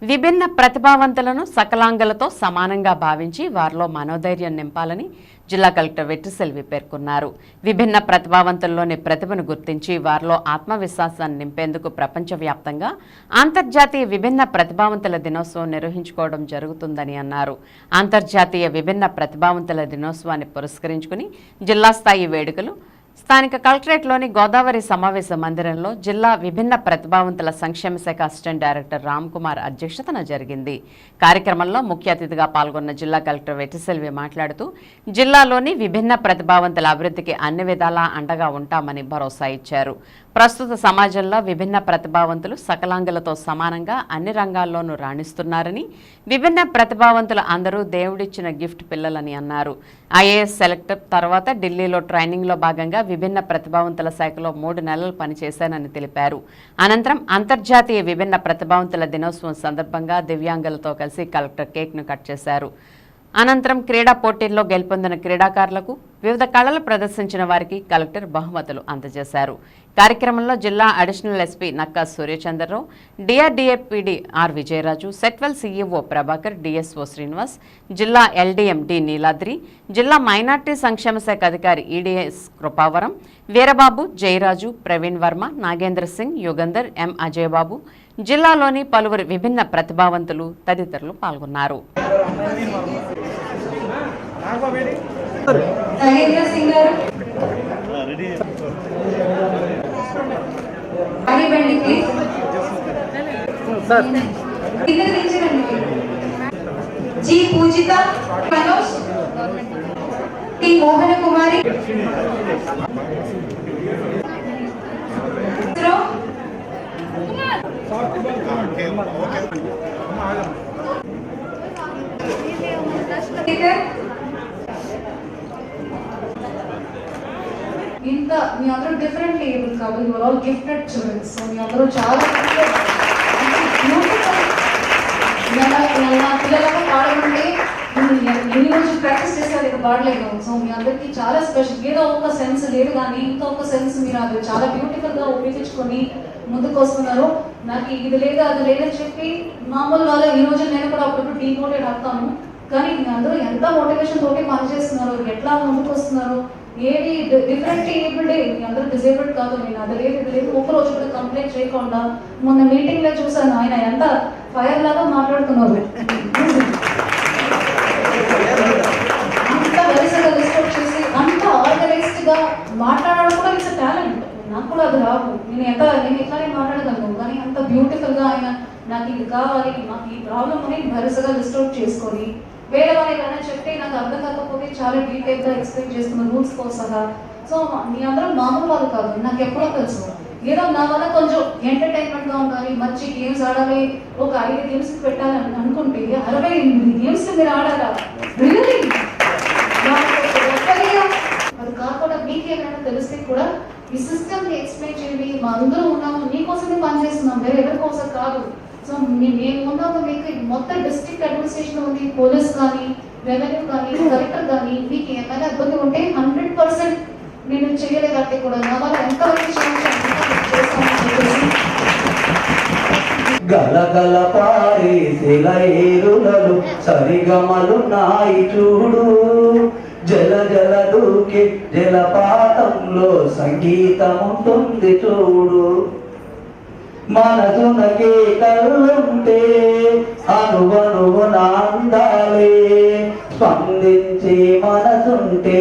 విభిన్న ప్రతిభావంతులను సకలాంగులతో సమానంగా భావించి వారిలో మనోధైర్యం నింపాలని జిల్లా కలెక్టర్ వెట్రిసెల్వి పేర్కొన్నారు. విభిన్న ప్రతిభావంతుల్లోని ప్రతిభను గుర్తించి వారిలో ఆత్మవిశ్వాసాన్ని నింపేందుకు ప్రపంచవ్యాప్తంగా అంతర్జాతీయ విభిన్న ప్రతిభావంతుల దినోత్సవం నిర్వహించుకోవడం జరుగుతుందని అన్నారు. అంతర్జాతీయ విభిన్న ప్రతిభావంతుల దినోత్సవాన్ని పురస్కరించుకుని జిల్లా స్థాయి వేడుకలు స్థానిక కలెక్టరేట్లోని గోదావరి సమావేశ మందిరంలో జిల్లా విభిన్న ప్రతిభావంతుల సంక్షేమ శాఖ అసిస్టెంట్ డైరెక్టర్ రామ్ కుమార్ అధ్యక్షతన జరిగింది. కార్యక్రమంలో ముఖ్య అతిథిగా పాల్గొన్న జిల్లా కలెక్టర్ వెట్రిసెల్వి మాట్లాడుతూ జిల్లాలోని విభిన్న ప్రతిభావంతుల అభివృద్ధికి అన్ని విధాలా అండగా ఉంటామని భరోసా ఇచ్చారు. ప్రస్తుత సమాజంలో విభిన్న ప్రతిభావంతులు సకలాంగులతో సమానంగా అన్ని రంగాల్లోనూ రాణిస్తున్నారని, విభిన్న ప్రతిభావంతులు అందరూ దేవుడిచ్చిన గిఫ్ట్ పిల్లలని అన్నారు. ఐఏఎస్ సెలెక్టర్ తర్వాత ఢిల్లీలో ట్రైనింగ్లో భాగంగా విభిన్న ప్రతిభావంతుల శాఖలో 3 నెలలు పనిచేశానని తెలిపారు. అనంతరం అంతర్జాతీయ విభిన్న ప్రతిభావంతుల దినోత్సవం సందర్భంగా దివ్యాంగులతో కలిసి కలెక్టర్ కేక్ను కట్ చేశారు. అనంతరం క్రీడా పోటీల్లో గెలుపొందిన క్రీడాకారులకు, వివిధ కళలు ప్రదర్శించిన వారికి కలెక్టర్ బహుమతులు అందజేశారు. కార్యక్రమంలో జిల్లా additional SP Nakka Suryachandra Rao, DRDA PD are Vijayaraju, Setwell CEO Prabhakar, DSO Srinivas, జిల్లా ఎల్డీఎం డి నీలాద్రి, జిల్లా మైనార్టీ సంక్షేమ శాఖ అధికారి ఈడీఎస్ కృపావరం, వీరబాబు, జయరాజు, ప్రవీణ్ వర్మ, నాగేంద్ర సింగ్, యుగంధర్, ఎం అజయబాబు, జిల్లాలోని పలువురు విభిన్న ప్రతిభావంతులు తదితరులు పాల్గొన్నారు. जी पूजिता, मनोज, टी मोहन कुमारी, ఇంత మీ అందరూ డిఫరెంట్ ఏబుల్ కాదు, you are all gifted children. So మీ అందరూ చాలా పిల్లలకు పాడమంటే ఎన్ని రోజులు ప్రాక్టీస్ చేస్తారు, ఇక పాడలేదు. సో మీ అందరికీ చాలా స్పెషల్. ఏదో ఒక సెన్స్ లేదు కానీ ఇంకొక సెన్స్ మీరు అది చాలా బ్యూటిఫుల్ గా ఉపయోగించుకొని ముందుకు వస్తున్నారు. నాకు ఇది లేదు అది లేదని చెప్పి మామూలు వాళ్ళు ఈ రోజు నేను కూడా అప్పుడు డీమోటివేట్ అవుతాను. కానీ మీ అందరూ ఎంత మోటివేషన్ తోటి పనిచేస్తున్నారు, ఎట్లా ముందుకు వస్తున్నారు. ఏది డిఫరెంట్ ఏబుల్డ్, మీ అందరూ డిజేబుల్డ్ కాదు. నేను అది లేదు ఇది లేదు ఒక రోజు కూడా కంప్లైంట్ చేయకుండా మొన్న మీటింగ్ లో చూసాను, ఆయన ఎంత ఫైర్ లాగా మాట్లాడుతున్నారు. అంత వరుసగా డిస్కస్ చేసి అంత ఆర్గనైజ్డ్ గా మాట్లాడడం కూడా ఇట్స్ టాలెంట్. నాకు కూడా అది రాదు. నేను ఇట్లానే మాట్లాడగలను, కానీ అంత బ్యూటిఫుల్ గా ఆయన నాకు ఇది కావాలి, నాకు ఈ ప్రాబ్లం అని వరుసగా లిస్ట్ అవుట్ చేసుకొని వేరే వాళ్ళకి ఏమైనా చెప్తే నాకు అర్థం కాకపోతే చాలా డీటెయిల్ గా ఎక్స్ప్లెయిన్ చేస్తున్నారు రూల్స్ తో సహా. సో మీ అందరూ మామూలు వాళ్ళు కాదు, నాకు ఎప్పుడో తెలుసు. ఏదో నా వల్ల కొంచెం ఎంటర్టైన్మెంట్ గా ఉండాలి, మంచి గేమ్స్ ఆడాలి, ఒక 5 గేమ్స్ పెట్టాలని అనుకుంటే 68 గేమ్స్ మీరు ఆడాలా? అది కాకుండా మీకేమైనా తెలిస్తే కూడా ఈ సిస్టమ్ ని ఎక్స్ప్లెయిన్ చేయండి. మా అందరూ ఉన్నాము, నీకోసమే పనిచేస్తున్నాం, వేరే ఎవరి కోసం కాదు. సో మేము ఉన్నాము, మీకు మొత్తం డిస్ట్రిక్ట్ అడ్మినిస్ట్రేషన్ ఉంది, పోలీస్ కానీ, రెవెన్యూ కానీ, కలెక్టర్ కానీ, మీకు ఏమైనా ఇబ్బంది ఉంటే 100% నేను చేయలేదంటే కూడా నా వల్ల ఎంతవరకు గలగల పారేసిలైరులలు సరిగమలు నాయి చూడు, జల జల దూకి జలపాతంలో సంగీతం ఉంటుంది చూడు. మనసునకే కళ్ళుంటే అనువనువు నాందాలే, స్పందించే మనసుంటే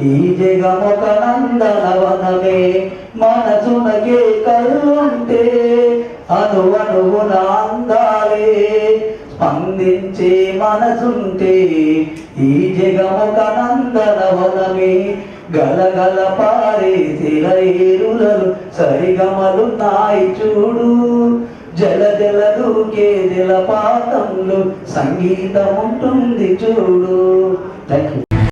ఈ జగమొక నందనవనమే. మనసునకే కళ్ళుంటే అనువనువు నాందాలే, స్పందించే మనసుంటే ఈ జగమొక నందనవనమే. గలగల పారేసిలైరులలు సరిగమలు నాయి చూడు, జల జల దూకే జలపాతంలో సంగీతం ఉంటుంది చూడు. Thank you.